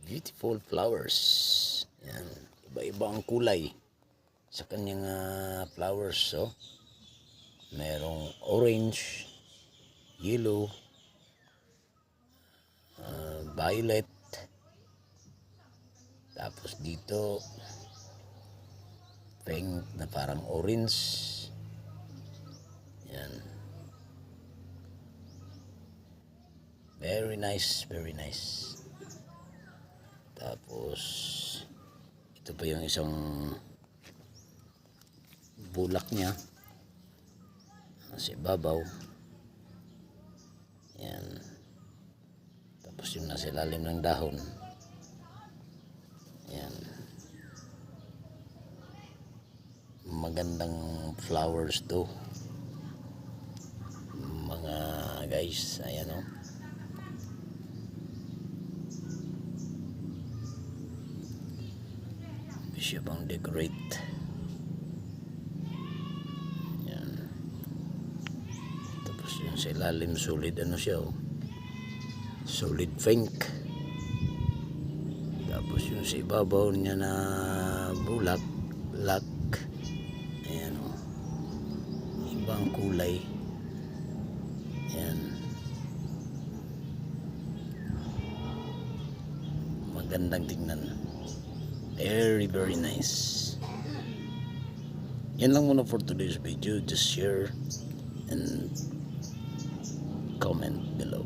Beautiful flowers. Yan. Iba-iba ang kulay sa kanyang flowers. So, merong orange, yellow, violet. Tapos dito, pink na parang orange. Yan. Very nice, very nice. Tapos ito pa yung isang bulak niya sa ibabaw. Yan. Tapos yung nasa ilalim ng dahon. Yan. Magandang flowers to mga guys. Ayan o. Siya pang decorate. Yan. Tapos yung sa ilalim solid ano siya oh. Solid pink. Tapos yung sa ibabaw niya na bulak, black. Ayan oh. Ibang kulay. Ayan. Magandang tingnan. Very, very nice. Yan lang muna for today's video. Just share and comment below.